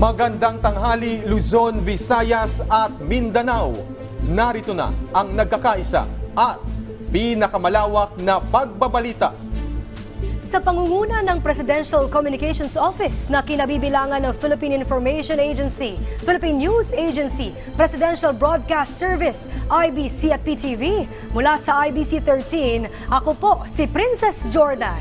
Magandang tanghali Luzon, Visayas at Mindanao. Narito na ang nagkakaisa at pinakamalawak na pagbabalita. Sa pangunguna ng Presidential Communications Office na kinabibilangan ng Philippine Information Agency, Philippine News Agency, Presidential Broadcast Service, IBC at PTV, mula sa IBC 13, ako po si Princess Jordan.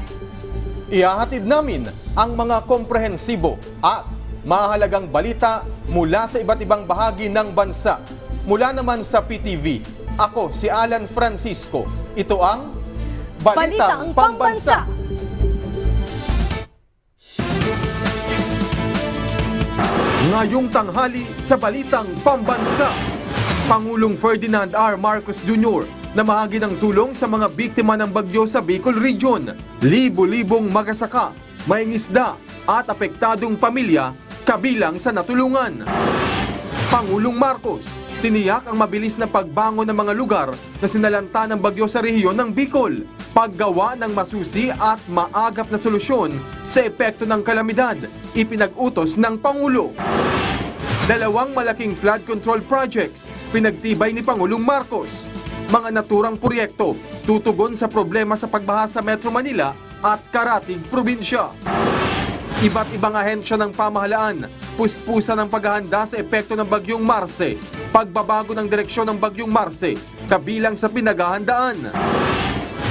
Ihahatid namin ang mga komprehensibo at mahalagang balita mula sa iba't ibang bahagi ng bansa. Mula naman sa PTV, ako si Alan Francisco. Ito ang Balitang Pambansa. Ngayong tanghali sa Balitang Pambansa, Pangulong Ferdinand R. Marcos Jr. na mahagi ng tulong sa mga biktima ng bagyo sa Bicol Region. Libo-libong magsasaka, mangingisda at apektadong pamilya kabilang sa natulungan. Pangulong Marcos, tiniyak ang mabilis na pagbangon ng mga lugar na sinalanta ng bagyo sa rehiyon ng Bicol, paggawa ng masusi at maagap na solusyon sa epekto ng kalamidad, ipinag-utos ng Pangulo. Dalawang malaking flood control projects, pinagtibay ni Pangulong Marcos. Mga naturang proyekto, tutugon sa problema sa pagbaha sa Metro Manila at karatig probinsya. Iba't ibang ahensya ng pamahalaan, puspusa ng paghahanda sa epekto ng Bagyong Marce, pagbabago ng direksyon ng Bagyong Marce, kabilang sa pinaghahandaan.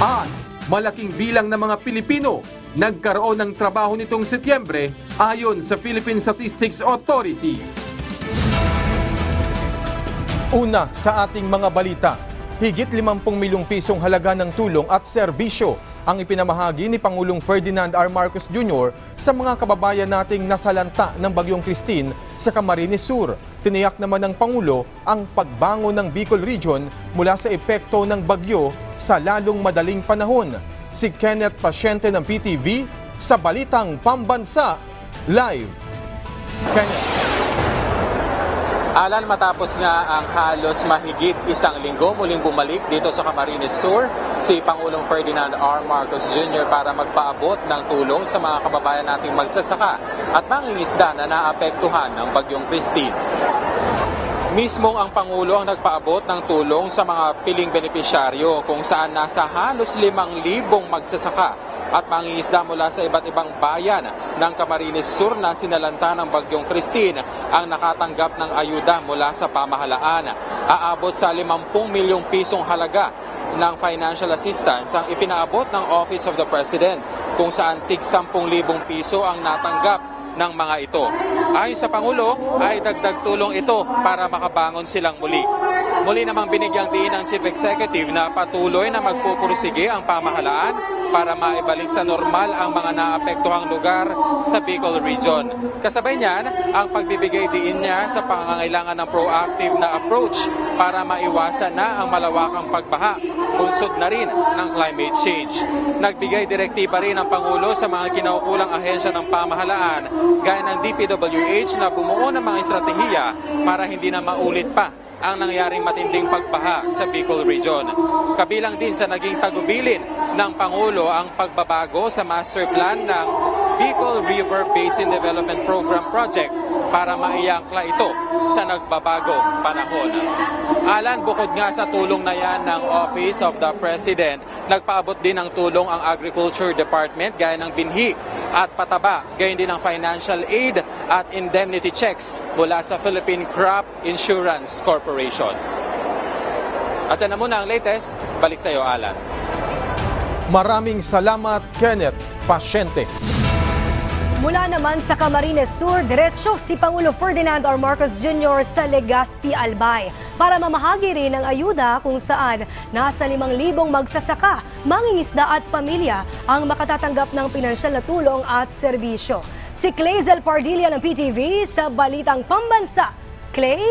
At malaking bilang ng mga Pilipino nagkaroon ng trabaho nitong Setyembre ayon sa Philippine Statistics Authority. Una sa ating mga balita, higit 50 milyong pisong halaga ng tulong at serbisyo ang ipinamahagi ni Pangulong Ferdinand R. Marcos Jr. sa mga kababayan nating nasalanta ng Bagyong Christine sa Camarines Sur. Tiniyak naman ng Pangulo ang pagbangon ng Bicol Region mula sa epekto ng bagyo sa lalong madaling panahon. Si Kenneth Pasyente ng PTV sa Balitang Pambansa Live. Kenneth. Alan, matapos nga ang halos mahigit isang linggo, muling bumalik dito sa Camarines Sur si Pangulong Ferdinand R. Marcos Jr. para magpaabot ng tulong sa mga kababayan nating magsasaka at mangingisda na naapektuhan ng Bagyong Christine. Mismong ang Pangulo ang nagpaabot ng tulong sa mga piling benepisyaryo kung saan nasa halos 5,000 magsasaka at mangingisda mula sa iba't ibang bayan ng Camarines Sur na sinalanta ng Bagyong Christine ang nakatanggap ng ayuda mula sa pamahalaan. Aabot sa 50 milyong pisong halaga ng financial assistance ang ipinaabot ng Office of the President kung saan tig 10,000 piso ang natanggap ng mga ito. Ayon sa Pangulo ay dagdag tulong ito para makabangon silang muli. Muli namang binigyang diin ng Chief Executive na patuloy na magpupursige ang pamahalaan para maibalik sa normal ang mga naapektuhang lugar sa Bicol Region. Kasabay niyan ang pagbibigay diin niya sa pangangailangan ng proactive na approach para maiwasan na ang malawakang pagbaha, bunsod na rin ng climate change. Nagbigay direktiba rin ang Pangulo sa mga kinaukulang ahensya ng pamahalaan gaya ng DPWH na bumuo ng mga estratehiya para hindi na maulit pa ang nangyaring matinding pagbaha sa Bicol Region. Kabilang din sa naging tagubilin ng Pangulo ang pagbabago sa master plan ng Bicol River Basin Development Program Project para maiangkla ito sa nagbabagong panahon. Alan, bukod nga sa tulong na yan ng Office of the President, nagpaabot din ng tulong ang Agriculture Department gaya ng binhi at pataba, gayon din ng financial aid at indemnity checks mula sa Philippine Crop Insurance Corporation. At yan na muna ang latest. Balik sa iyo, Alan. Maraming salamat, Kenneth Pasyente. Mula naman sa Camarines Sur, diretso si Pangulo Ferdinand R. Marcos Jr. sa Legazpi, Albay para mamahagi rin ng ayuda kung saan nasa 5,000 magsasaka, mangingisda at pamilya ang makatatanggap ng pinansyal na tulong at serbisyo. Si Clazel Pardilla ng PTV sa Balitang Pambansa. Clay?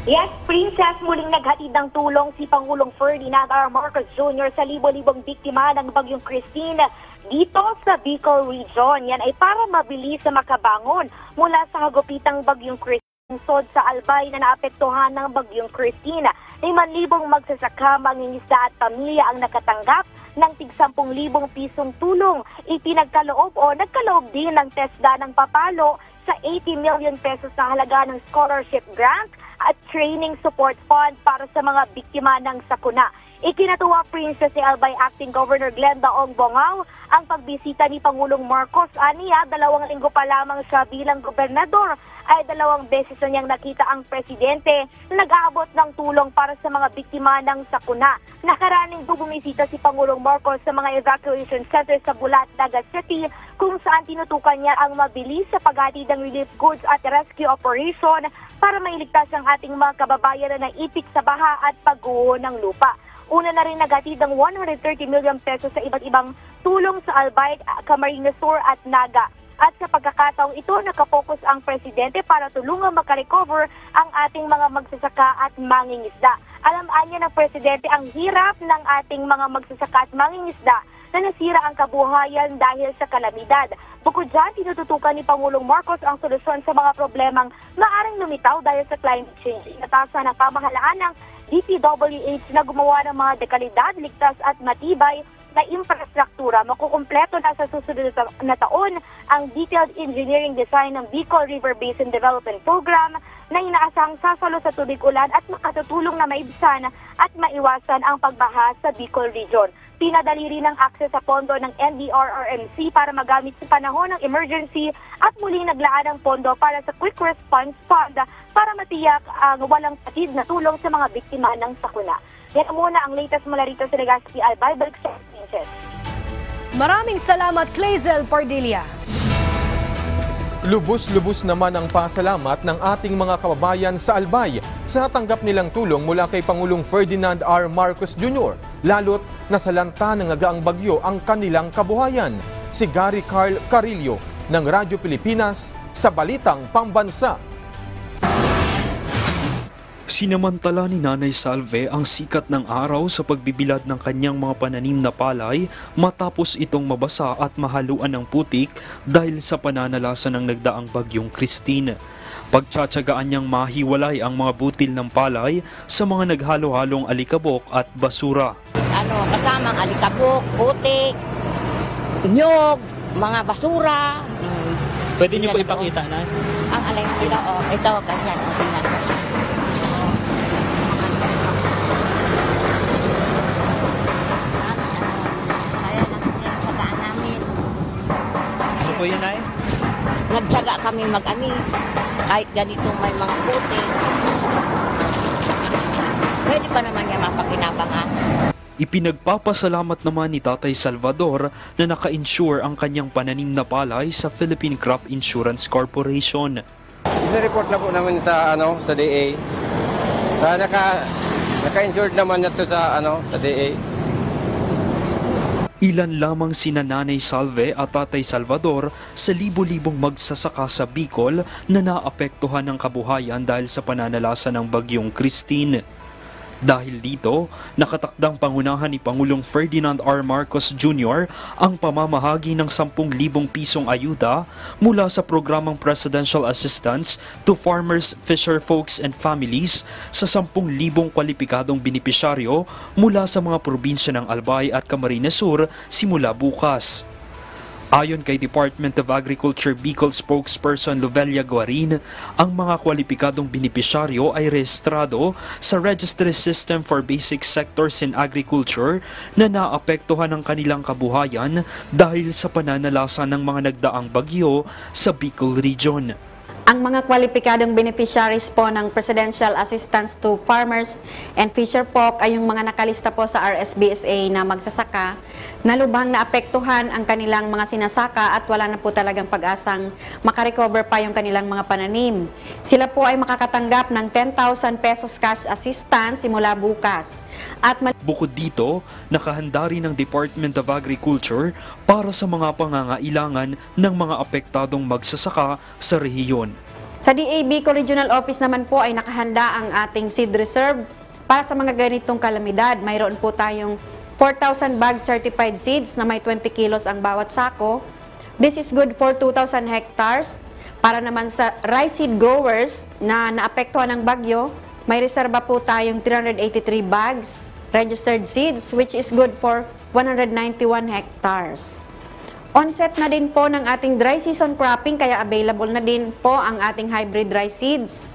Yes, Princess, muling naghatid ng tulong si Pangulong Ferdinand R. Marcos Jr. sa libo-libong biktima ng Bagyong Christine dito sa Bicol Region. Yan ay para mabilis na makabangon mula sa hagupitang Bagyong Christine sa Albay na naapektuhan ng Bagyong Christine. 5,000 magsasaka, mangingisda at pamilya ang nakatanggap ng tig 10,000 pisong tulong. Ipinagkaloob o nagkaloob din ng TESDA ng papalo sa 80 million pesos na halaga ng scholarship grant at training support fund para sa mga biktima ng sakuna. Ikinatuwa, Princess, ni Albay Acting Governor Glenda Ong Bongao ang pagbisita ni Pangulong Marcos. Aniya, 2 linggo pa lamang siya bilang gobernador ay 2 beses na niyang nakita ang presidente na nag-aabot ng tulong para sa mga biktima ng sakuna. Nakaraning bumisita si Pangulong Marcos sa mga evacuation centers sa Bulat, Naga City kung saan tinutukan niya ang mabilis sa paghatid ng relief goods at rescue operation para mailigtas ang ating mga kababayan na naipit sa baha at pagguho ng lupa. Una na rin naghatid ng 130 million pesos sa iba't ibang tulong sa Albay, Camarines Sur at Naga. At sa pagkakataong ito, nakapokus ang presidente para tulungan makarecover ang ating mga magsasaka at mangingisda. Alam niya ng presidente ang hirap ng ating mga magsasaka at mangingisda na nasira ang kabuhayan dahil sa kalamidad. Bukod dyan, tinututukan ni Pangulong Marcos ang solusyon sa mga problemang maaring lumitaw dahil sa climate change. Inatasan ng pamahalaan ng DPWH na gumawa ng mga dekalidad, ligtas at matibay na infrastruktura. Makukumpleto na sa susunod na taon ang detailed engineering design ng Bicol River Basin Development Program na inaasahang sasalo sa tubig ulan at makatutulong na maibsan at maiwasan ang pagbaha sa Bicol Region. Pinadali rin ang akses sa pondo ng NDRRMC para magamit sa panahon ng emergency at muling naglaan ng pondo para sa Quick Response Fund para matiyak ang walang patid na tulong sa mga biktima ng sakuna. Yan muna ang latest mula rito sa Legazpi Albay. Balik sa Princess. Maraming salamat, Clazel Pardilla. Lubos-lubos naman ang pasalamat ng ating mga kababayan sa Albay sa natanggap nilang tulong mula kay Pangulong Ferdinand R. Marcos Jr. Lalo't nasalanta ng nagaang bagyo ang kanilang kabuhayan. Si Gary Carl Carillo ng Radyo Pilipinas sa Balitang Pambansa. Sinamantala ni Nanay Salve ang sikat ng araw sa pagbibilad ng kanyang mga pananim na palay matapos itong mabasa at mahaluan ng putik dahil sa pananalasa ng nagdaang bagyong Christine. Pagtsatsagaan niyang mahiwalay ang mga butil ng palay sa mga naghalo-halong alikabok at basura. Kasamang alikabok, putik, nyog, mga basura. Pwede niyo po ipakita na? Ang alay nila, ito, ganyan, tingnan. Ano po yun, Nay? Nagtsaga kami mag-ani, kahit ganito may mga putik. Pwede pa naman niya mapakinabangan. Ipinagpapasalamat naman ni Tatay Salvador na naka-insure ang kanyang pananim na palay sa Philippine Crop Insurance Corporation. Report na po namin sa sa DA. Naka-insured naman na to sa DA. Ilan lamang sina Nanay Salve at Tatay Salvador sa libo-libong magsasaka sa Bicol na naapektuhan ng kabuhayan dahil sa pananalasa ng bagyong Christine. Dahil dito, nakatakdang pangunahan ni Pangulong Ferdinand R. Marcos Jr. ang pamamahagi ng 10,000 pisong ayuda mula sa programang Presidential Assistance to Farmers, Fisherfolks and Families sa 10,000 kwalipikadong benepisyaryo mula sa mga probinsya ng Albay at Camarines Sur simula bukas. Ayon kay Department of Agriculture Bicol spokesperson Lovelia Guarin, ang mga kwalipikadong benepisyaryo ay rehistrado sa Registry System for Basic Sectors in Agriculture na naapektuhan ng kanilang kabuhayan dahil sa pananalasa ng mga nagdaang bagyo sa Bicol Region. Ang mga kwalipikadong beneficiaries po ng Presidential Assistance to Farmers and Fisherfolk ay yung mga nakalista po sa RSBSA na magsasaka na lubhang naapektuhan ang kanilang mga sinasaka at wala na po talagang pag-asang makarecover pa yung kanilang mga pananim. Sila po ay makakatanggap ng 10,000 pesos cash assistance simula bukas. At bukod dito, nakahanda rin ang Department of Agriculture para sa mga pangangailangan ng mga apektadong magsasaka sa rehiyon. Sa DA Bicol Regional Office naman po ay nakahanda ang ating seed reserve para sa mga ganitong kalamidad. Mayroon po tayong 4,000 bags certified seeds na may 20 kilos ang bawat sako. This is good for 2,000 hectares. Para naman sa rice seed growers na naapektuhan ng bagyo, may reserba po tayong 383 bags registered seeds which is good for 191 hectares. Onset na din po ng ating dry season cropping kaya available na din po ang ating hybrid dry seeds.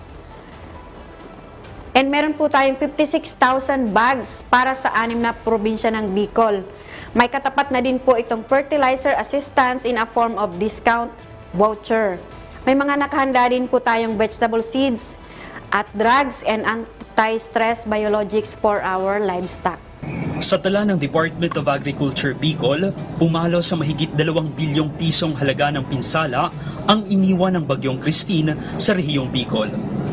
And meron po tayong 56,000 bags para sa 6 na probinsya ng Bicol. May katapat na din po itong fertilizer assistance in a form of discount voucher. May mga nakahanda din po tayong vegetable seeds at drugs and anti-stress biologics for our livestock. Sa tala ng Department of Agriculture Bicol, pumalo sa mahigit 2 bilyong pisong halaga ng pinsala ang iniwan ng Bagyong Christine sa rehiyong Bicol.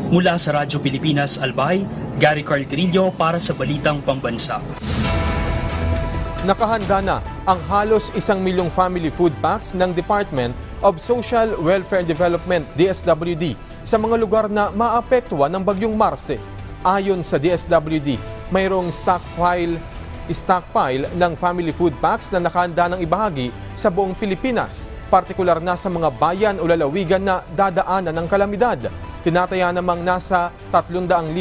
Mula sa Radyo Pilipinas Albay, Gary Carl Grillo para sa Balitang Pambansa. Nakahanda na ang halos 1 milyong family food packs ng Department of Social Welfare and Development DSWD sa mga lugar na maapektuhan ng Bagyong Marce. Ayon sa DSWD, mayroong stockpile ng family food packs na nakahanda ng ibahagi sa buong Pilipinas, partikular na sa mga bayan o lalawigan na dadaanan ng kalamidad. Tinataya namang nasa 300,000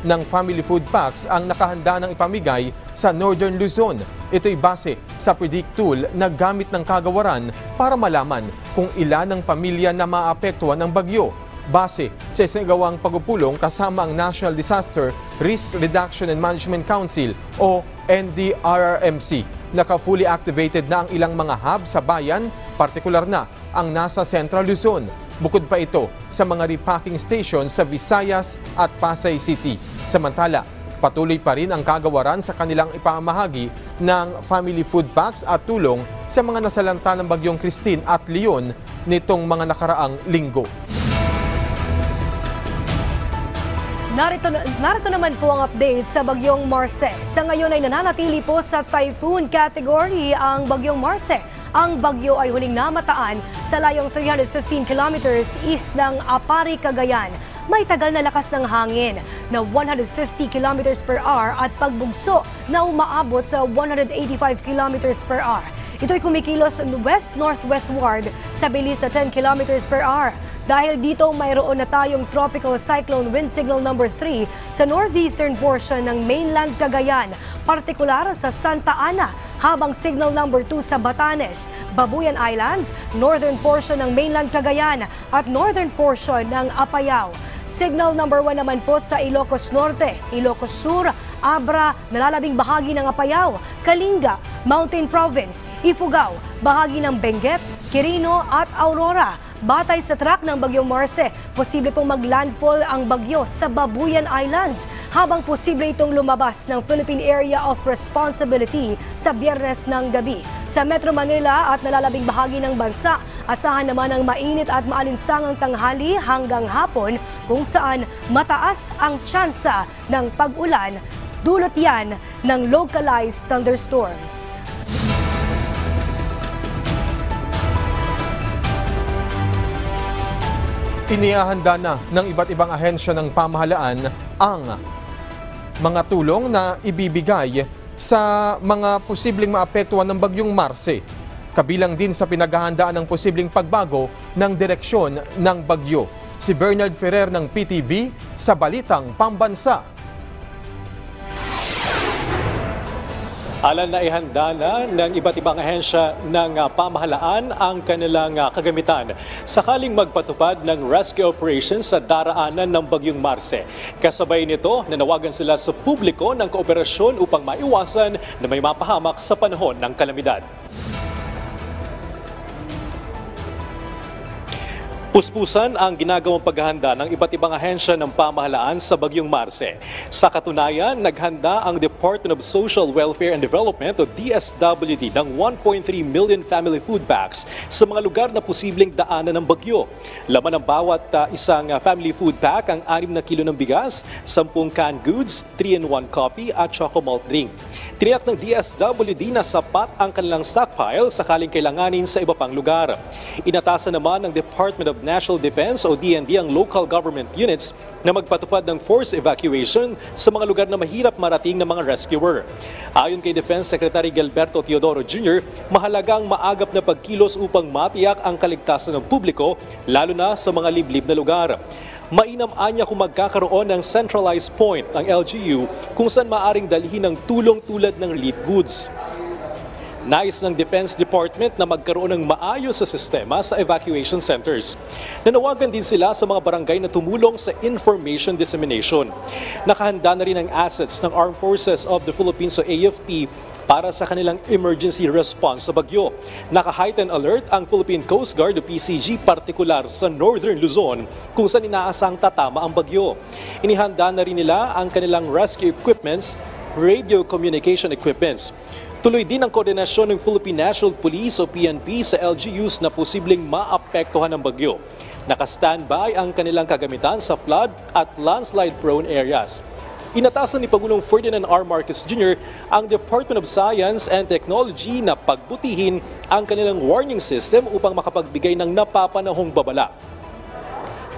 ng family food packs ang nakahanda ng ipamigay sa Northern Luzon. Ito'y base sa Predict tool na gamit ng kagawaran para malaman kung ilan ang pamilya na maapektuhan ng bagyo. Base sa isinagawang pagpupulong kasama ang National Disaster Risk Reduction and Management Council o NDRRMC. Naka-fully activated na ang ilang mga hub sa bayan, partikular na ang nasa Central Luzon. Bukod pa ito sa mga repacking stations sa Visayas at Pasay City. Samantala, patuloy pa rin ang kagawaran sa kanilang ipamahagi ng family food packs at tulong sa mga nasalanta ng Bagyong Christine at Leon nitong mga nakaraang linggo. Narito naman po ang update sa Bagyong Marce. Sa ngayon ay nananatili po sa typhoon category ang Bagyong Marce. Ang bagyo ay huling namataan sa layong 315 kilometers east ng Apari, Cagayan. May tagal na lakas ng hangin na 150 kilometers per hour at pagbugso na umaabot sa 185 kilometers per hour. Ito'y kumikilos west-northwestward sa bilis na 10 kilometers per hour. Dahil dito mayroon na tayong tropical cyclone wind signal number 3 sa northeastern portion ng mainland Cagayan, partikular sa Santa Ana, habang signal number 2 sa Batanes, Babuyan Islands, northern portion ng mainland Cagayan at northern portion ng Apayao. Signal number 1 naman po sa Ilocos Norte, Ilocos Sur, Abra, nalalabing bahagi ng Apayao, Kalinga, Mountain Province, Ifugao, bahagi ng Benguet, Quirino at Aurora. Batay sa track ng Bagyong Marce, posible pong maglandfall ang bagyo sa Babuyan Islands habang posible itong lumabas ng Philippine Area of Responsibility sa Biyernes ng gabi. Sa Metro Manila at nalalabing bahagi ng bansa, asahan naman ang mainit at maalinsangang tanghali hanggang hapon kung saan mataas ang tsansa ng pag-ulan, dulot yan ng localized thunderstorms. Inihahanda na ng iba't ibang ahensya ng pamahalaan ang mga tulong na ibibigay sa mga posibleng maapektuhan ng Bagyong Marce. Kabilang din sa pinaghahandaan ng posibleng pagbago ng direksyon ng bagyo. Si Bernard Ferrer ng PTV sa Balitang Pambansa. Alan na ihanda na ng iba't ibang ahensya ng pamahalaan ang kanilang kagamitan sakaling magpatupad ng rescue operations sa daraanan ng Bagyong Marce. Kasabay nito, nanawagan sila sa publiko ng kooperasyon upang maiwasan na may mapahamak sa panahon ng kalamidad. Puspusan ang ginagawang paghahanda ng iba't ibang ahensya ng pamahalaan sa Bagyong Marce. Sa katunayan, naghanda ang Department of Social Welfare and Development o DSWD ng 1.3 million family food packs sa mga lugar na posibleng daanan ng bagyo. Laman ng bawat isang family food pack ang 6 na kilo ng bigas, 10 canned goods, 3-in-1 coffee at choco malt drink. Tiniyak ng DSWD na sapat ang kanilang stockpile sakaling kailanganin sa iba pang lugar. Inatasan naman ng Department of National Defense o DND ang local government units na magpatupad ng forced evacuation sa mga lugar na mahirap marating ng mga rescuer. Ayon kay Defense Secretary Gilberto Teodoro Jr., mahalagang maagap na pagkilos upang matiyak ang kaligtasan ng publiko, lalo na sa mga liblib na lugar. Mainam anya kung magkakaroon ng centralized point ang LGU kung saan maaring dalhin ng tulong tulad ng relief goods. Nais ng Defense Department na magkaroon ng maayos sa sistema sa evacuation centers. Nanawagan din sila sa mga barangay na tumulong sa information dissemination. Nakahanda na rin ang assets ng Armed Forces of the Philippines o AFP para sa kanilang emergency response sa bagyo. Naka-heightened alert ang Philippine Coast Guard o PCG, partikular sa Northern Luzon kung saan inaasang tatama ang bagyo. Inihanda na rin nila ang kanilang rescue equipments, radio communication equipments. Tuloy din ang koordinasyon ng Philippine National Police o PNP sa LGUs na posibleng maapektuhan ng bagyo. Naka-standby ang kanilang kagamitan sa flood at landslide-prone areas. Inatasan ni Pangulong Ferdinand R. Marcos Jr. ang Department of Science and Technology na pagbutihin ang kanilang warning system upang makapagbigay ng napapanahong babala.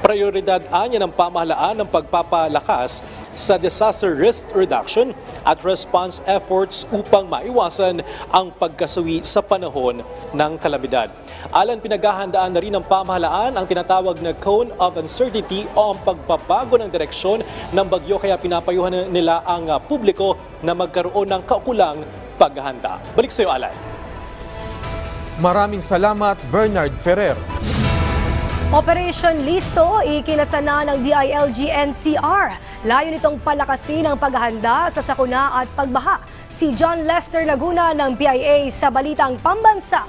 Prioridad anya ng pamahalaan ng pagpapalakas sa disaster risk reduction at response efforts upang maiwasan ang pagkasawi sa panahon ng kalamidad. Alan, pinaghahandaan na rin ng pamahalaan ang tinatawag na cone of uncertainty o ang pagbabago ng direksyon ng bagyo, kaya pinapayuhan nila ang publiko na magkaroon ng kaukulang paghahanda. Balik sa iyo, Alan. Maraming salamat, Bernard Ferrer. Operation Listo, ikinasana ng DILG-NCR. Layo nitong palakasin ang paghahanda sa sakuna at pagbaha. Si John Lester Laguna ng PIA sa Balitang Pambansa.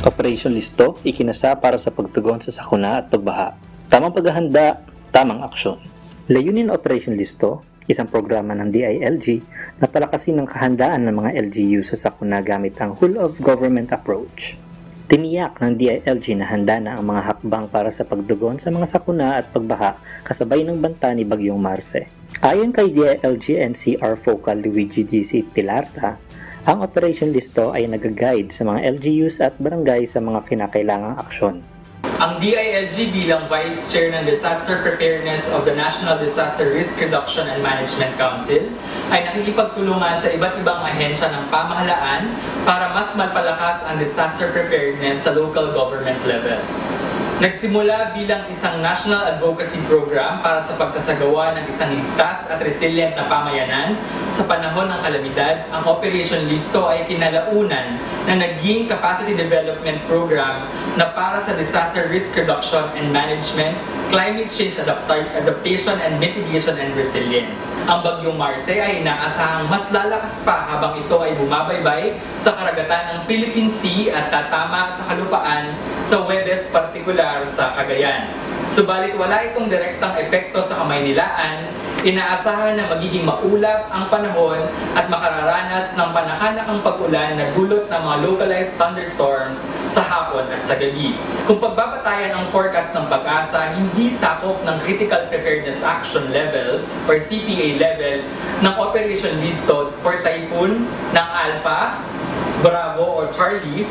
Operation Listo, ikinasa para sa pagtugon sa sakuna at pagbaha. Tamang paghahanda, tamang aksyon. Layunin ng Operation Listo, isang programa ng DILG na palakasin ang kahandaan ng mga LGU sa sakuna gamit ang whole-of-government approach. Tiniyak ng DILG na handa na ang mga hakbang para sa pagdugon sa mga sakuna at pagbaha kasabay ng banta ni Bagyong Marce. Ayon kay DILG-NCR Focal Luigi DC Pilarta, ang Operation Listo ay nag-guide sa mga LGUs at barangay sa mga kinakailangang aksyon. Ang DILG bilang Vice Chair ng Disaster Preparedness of the National Disaster Risk Reduction and Management Council ay nakikipagtulungan sa iba't ibang ahensya ng pamahalaan para mas mapalakas ang disaster preparedness sa local government level. Nagsimula bilang isang national advocacy program para sa pagsasagawa ng isang ligtas at resilient na pamayanan sa panahon ng kalamidad. Ang Operation Listo ay kinalaunan na naging capacity development program na para sa disaster risk reduction and management, climate change adaptation and mitigation and resilience. Ang Bagyong Marce ay inaasahang mas lalakas pa habang ito ay bumabaybay sa karagatan ng Philippine Sea at tatama sa kalupaan sa Webes, partikular sa Cagayan. Subalit wala itong direktang epekto sa Kamaynilaan, inaasahan na magiging maulap ang panahon at makararanas ng panakanakang pag-ulan na dulot ng mga localized thunderstorms sa hapon at sa gabi. Kung pagbabatayan ang forecast ng Pag-asa, hindi sakop ng Critical Preparedness Action Level or CPA level ng Operation Listo for typhoon ng Alpha, Bravo o Charlie.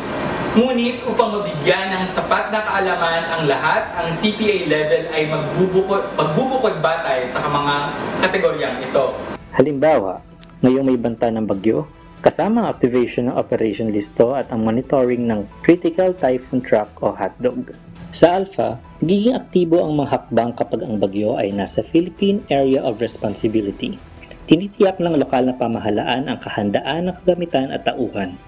Ngunit upang mabigyan ng sapat na kaalaman ang lahat, ang CPA level ay magbubukod batay sa mga kategoryang ito. Halimbawa, ngayong may banta ng bagyo, kasama ang activation ng Operation Listo at ang monitoring ng Critical Typhoon Track o HOTDOG. Sa Alpha, nagiging aktibo ang mga hakbang kapag ang bagyo ay nasa Philippine Area of Responsibility. Tinitiyak ng lokal na pamahalaan ang kahandaan ng kagamitan at tauhan.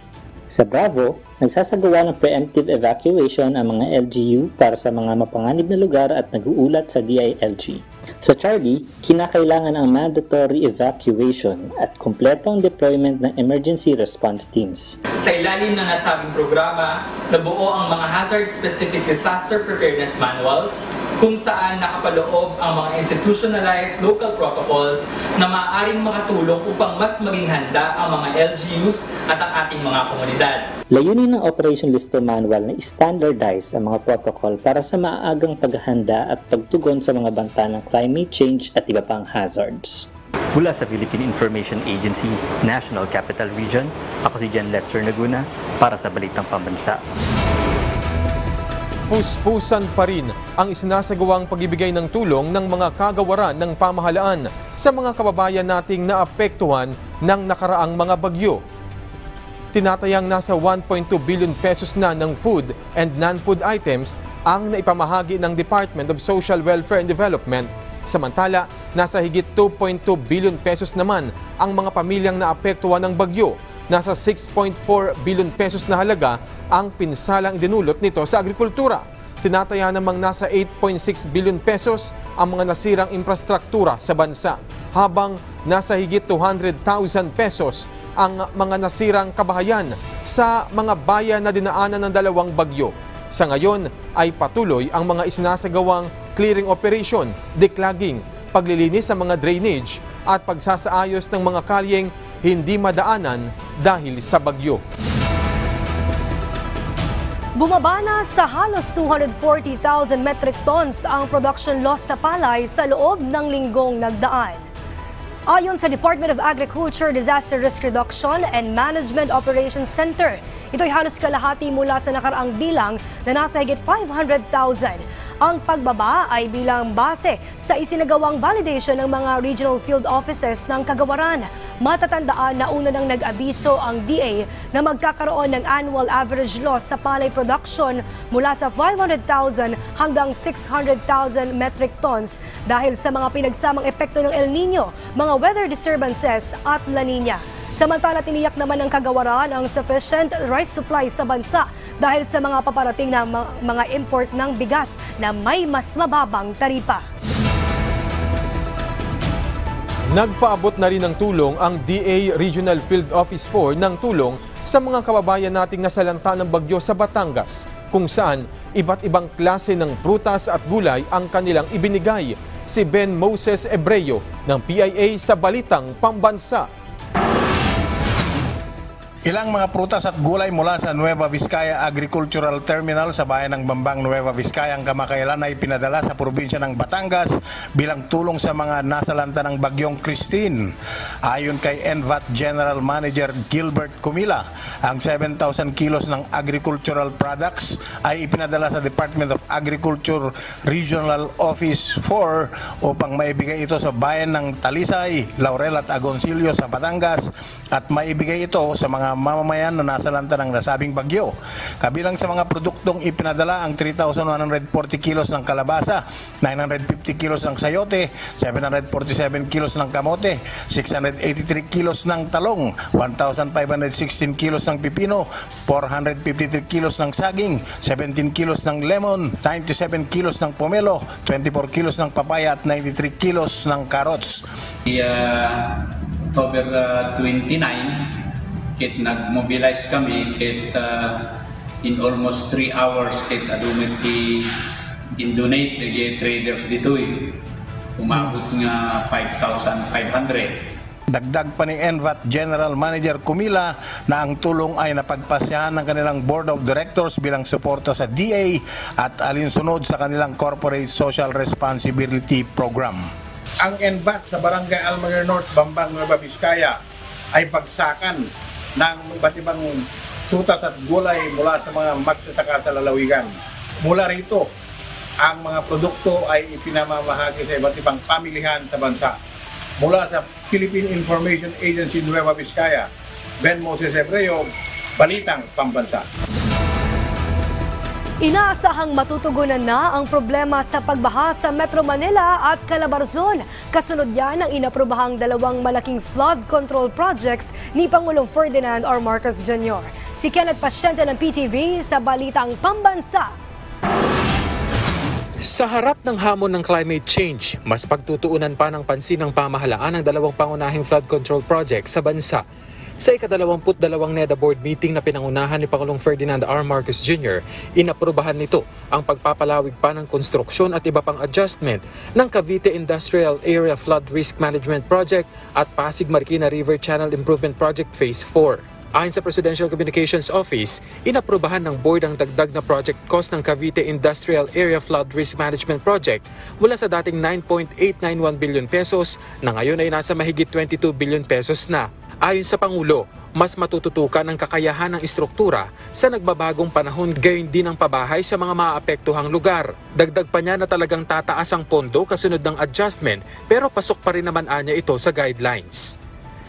Sa Bravo, nagsasagawa ng preemptive evacuation ang mga LGU para sa mga mapanganib na lugar at nag-uulat sa DILG. Sa Charlie, kinakailangan ang mandatory evacuation at kompleto ang deployment ng emergency response teams. Sa ilalim ng nasabing programa, nabuo ang mga hazard-specific disaster preparedness manuals kung saan nakapaloob ang mga institutionalized local protocols na maaaring makatulong upang mas maging handa ang mga LGUs at ang ating mga komunidad. Layunin ng Operation Listo Manual na i-standardize ang mga protocol para sa maagang paghahanda at pagtugon sa mga banta ng climate change at iba pang hazards. Mula sa Philippine Information Agency, National Capital Region, ako si John Lester Laguna para sa Balitang Pambansa. Puspusan pa rin ang isinasagawang pagbibigay ng tulong ng mga kagawaran ng pamahalaan sa mga kababayan nating naapektuhan ng nakaraang mga bagyo. Tinatayang nasa 1.2 billion pesos na ng food and non-food items ang naipamahagi ng Department of Social Welfare and Development. Samantala, nasa higit 2.2 billion pesos naman ang mga pamilyang naapektuhan ng bagyo nasa 6.4 billion pesos na halaga ang pinsalang dinulot nito sa agrikultura. Tinataya namang nasa 8.6 billion pesos ang mga nasirang infrastruktura sa bansa, habang nasa higit 200,000 pesos ang mga nasirang kabahayan sa mga bayan na dinaanan ng dalawang bagyo. Sa ngayon ay patuloy ang mga isinasagawang clearing operation, declogging, paglilinis ng mga drainage at pagsasaayos ng mga kalyeng hindi madaanan dahil sa bagyo. Bumaba na sa halos 240,000 metric tons ang production loss sa palay sa loob ng linggong nagdaan. Ayon sa Department of Agriculture Disaster Risk Reduction and Management Operations Center, ito'y halos kalahati mula sa nakaraang bilang na nasa higit 500,000. Ang pagbaba ay bilang base sa isinagawang validation ng mga regional field offices ng kagawaran. Matatandaan na una nang nag-abiso ang DA na magkakaroon ng annual average loss sa palay production mula sa 500,000 hanggang 600,000 metric tons dahil sa mga pinagsamang epekto ng El Nino, mga weather disturbances at La Nina. Samantala, tiniyak naman ng kagawaran ang sufficient rice supply sa bansa dahil sa mga paparating na mga import ng bigas na may mas mababang taripa. Nagpaabot na rin ng tulong ang DA Regional Field Office 4 ng tulong sa mga kababayan nating nasalanta ng bagyo sa Batangas, kung saan iba't ibang klase ng prutas at gulay ang kanilang ibinigay. Si Ben Moses Ebreo ng PIA sa Balitang Pambansa. Ilang mga prutas at gulay mula sa Nueva Vizcaya Agricultural Terminal sa bayan ng Bambang, Nueva Vizcaya ang kamakailan ay pinadala sa probinsya ng Batangas bilang tulong sa mga nasalanta ng bagyong Christine. Ayon kay NVAT General Manager Gilbert Cumila, ang 7,000 kilos ng agricultural products ay ipinadala sa Department of Agriculture Regional Office 4 upang maibigay ito sa bayan ng Talisay, Laurel at Agoncillo sa Batangas at maibigay ito sa mga mamamayan na nasalanta ng nasabing bagyo. Kabilang sa mga produktong ipinadala ang 3,140 kilos ng kalabasa, 950 kilos ng sayote, 747 kilos ng kamote, 683 kilos ng talong, 1,516 kilos ng pipino, 453 kilos ng saging, 17 kilos ng lemon, 97 kilos ng pomelo, 24 kilos ng papaya at 93 kilos ng carrots. October 29, kit nag-mobilize kami kit in almost 3 hours kit adumit ki in-donate the traders dito umabot nga 5,500. Dagdag pa ni NVAT General Manager Cumila na ang tulong ay napagpasyahan ng kanilang Board of Directors bilang suporta sa DA at alinsunod sa kanilang Corporate Social Responsibility Program. Ang NVAT sa Barangay Almaguer North, Bambang, Nueva Vizcaya ay bagsakan ng iba't ibang prutas at gulay mula sa mga magsasaka sa lalawigan. Mula rito, ang mga produkto ay ipinamamahagi sa iba't ibang pamilihan sa bansa. Mula sa Philippine Information Agency Nueva Vizcaya, Ben Moses Ebreo, Balitang Pambansa. Inaasahang matutugunan na ang problema sa pagbaha sa Metro Manila at Calabarzon. Kasunod yan ang inaprobahang dalawang malaking flood control projects ni Pangulong Ferdinand R. Marcos Jr. Si Kenneth Pasyente ng PTV sa Balitang Pambansa. Sa harap ng hamon ng climate change, mas pagtutuunan pa ng pansin ng pamahalaan ang dalawang pangunahing flood control project sa bansa. Sa ika-22 NEDA Board meeting na pinangunahan ni Pangulong Ferdinand R. Marcos Jr., inaprubahan nito ang pagpapalawig pa ng konstruksyon at iba pang adjustment ng Cavite Industrial Area Flood Risk Management Project at Pasig Marikina River Channel Improvement Project Phase 4. Ayon sa Presidential Communications Office, inaprubahan ng board ang dagdag na project cost ng Cavite Industrial Area Flood Risk Management Project mula sa dating 9.891 billion pesos na ngayon ay nasa mahigit 22 billion pesos na. Ayon sa Pangulo, mas matututukan ang kakayahan ng istruktura sa nagbabagong panahon, gayon din ang pabahay sa mga maaapektuhang lugar. Dagdag pa niya na talagang tataas ang pondo kasunod ng adjustment pero pasok pa rin naman anya ito sa guidelines.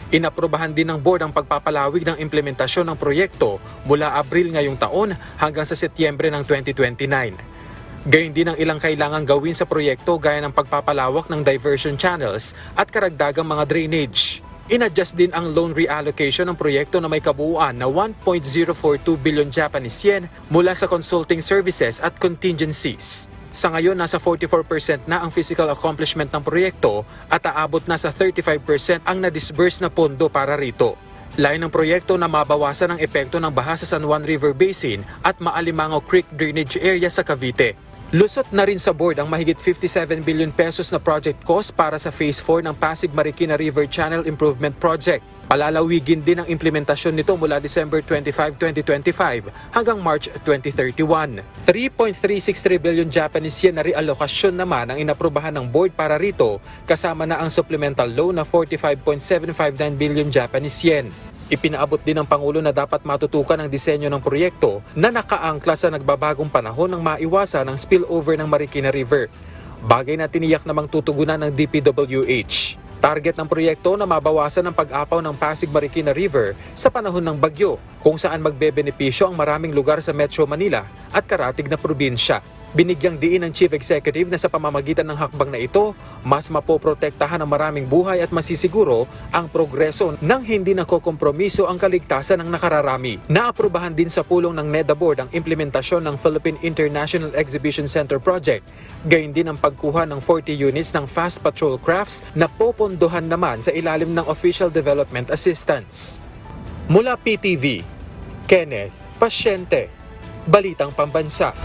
Inaprubahan din ng board ang pagpapalawig ng implementasyon ng proyekto mula Abril ngayong taon hanggang sa Setyembre ng 2029. Gayon din ang ilang kailangang gawin sa proyekto gaya ng pagpapalawak ng diversion channels at karagdagang mga drainage. Inadjust din ang loan reallocation ng proyekto na may kabuuan na 1.042 billion Japanese yen mula sa consulting services at contingencies. Sa ngayon, nasa 44% na ang physical accomplishment ng proyekto at aabot na sa 35% ang na-disburse na pondo para rito. Lain ng proyekto na mabawasan ang epekto ng baha sa San Juan River Basin at Maalimango Creek Drainage Area sa Cavite. Lusot na rin sa board ang mahigit 57 billion pesos na project cost para sa Phase 4 ng Pasig-Marikina River Channel Improvement Project. Palalawigin din ang implementasyon nito mula December 25, 2025 hanggang March 2031. 3.363 billion Japanese yen na realokasyon naman ang inaprubahan ng board para rito, kasama na ang supplemental loan na 45.759 billion Japanese yen. Ipinaabot din ng Pangulo na dapat matutukan ang disenyo ng proyekto na nakaangkla sa nagbabagong panahon ng maiwasan ang spillover ng Marikina River. Bagay na tiniyak namang tutugunan ng DPWH. Target ng proyekto na mabawasan ang pag-apaw ng Pasig-Marikina River sa panahon ng bagyo, kung saan magbebenepisyo ang maraming lugar sa Metro Manila at karatig na probinsya. Binigyang diin ng Chief Executive na sa pamamagitan ng hakbang na ito, mas mapoprotektahan ang maraming buhay at masisiguro ang progreso nang hindi nakokompromiso ang kaligtasan ng nakararami. Naaprubahan din sa pulong ng NEDA Board ang implementasyon ng Philippine International Exhibition Center Project. Gayon din ang pagkuha ng 40 units ng fast patrol crafts na popondohan naman sa ilalim ng Official Development Assistance. Mula PTV, Kenneth Pasyente, Balitang Pambansa.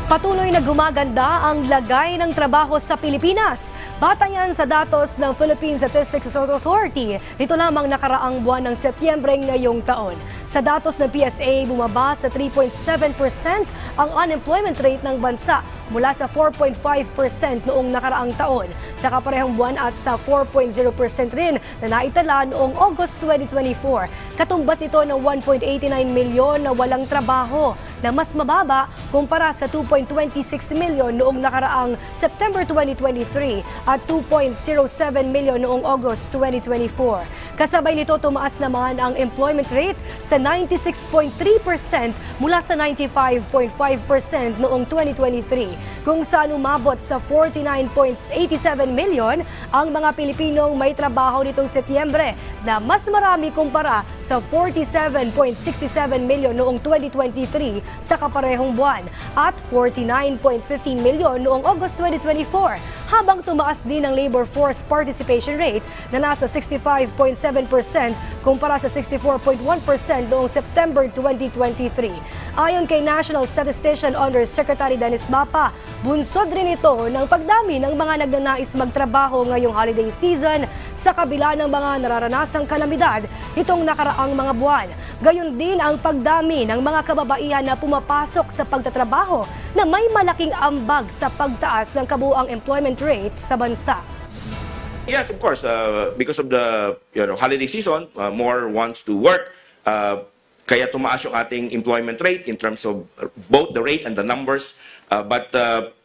Patuloy na gumaganda ang lagay ng trabaho sa Pilipinas. Batayan sa datos ng Philippine Statistics Authority, nito lamang nakaraang buwan ng Setyembre ngayong taon. Sa datos ng PSA, bumaba sa 3.7% ang unemployment rate ng bansa mula sa 4.5% noong nakaraang taon sa kaparehong buwan at sa 4.0% rin na naitala noong August 2024. Katumbas ito ng 1.89 milyon na walang trabaho na mas mababa kumpara sa 2.26 milyon noong nakaraang September 2023 at 2.07 milyon noong August 2024. Kasabay nito, tumaas naman ang employment rate sa 96.3% mula sa 95.5% noong 2023, kung saan umabot sa 49.87 milyon ang mga Pilipinong may trabaho nitong Setyembre na mas marami kumpara sa 47.67 milyon noong 2023 sa kaparehong buwan at 49.15 milyon noong August 2024, habang tumaas din ang labor force participation rate na nasa 65.7% kumpara sa 64.1% noong September 2023. Ayon kay National Statistician Undersecretary Dennis Mapa, bunsod rin ito ng pagdami ng mga nagnanais magtrabaho ngayong holiday season sa kabila ng mga nararanasang kalamidad itong nakaraang mga buwan. Gayon din ang pagdami ng mga kababaihan na pumapasok sa pagtatrabaho na may malaking ambag sa pagtaas ng kabuuang employment rate sa bansa. Yes, of course, because of the holiday season, more wants to work. Kaya tumaas yung ating employment rate in terms of both the rate and the numbers, but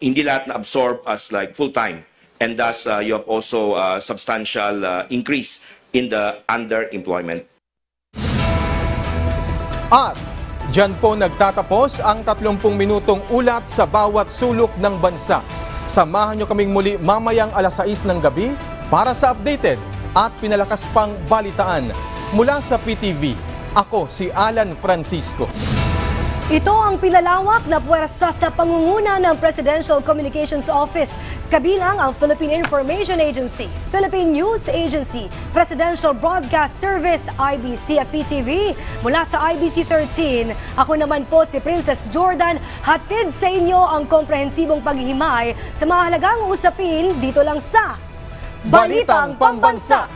hindi lahat na absorb as like full-time. And thus, you have also substantial increase in the underemployment. At dyan po nagtatapos ang 30 minutong ulat sa bawat sulok ng bansa. Samahan nyo kaming muli mamayang 6:00 ng gabi para sa updated at pinalakas pang balitaan. Mula sa PTV, ako si Alan Francisco. Ito ang pinalawak na puwersa sa pangunguna ng Presidential Communications Office, kabilang ang Philippine Information Agency, Philippine News Agency, Presidential Broadcast Service, IBC at PTV. Mula sa IBC 13, ako naman po si Princess Jordan, hatid sa inyo ang komprehensibong paghihimay sa mahalagang usapin dito lang sa Balitang Pambansa.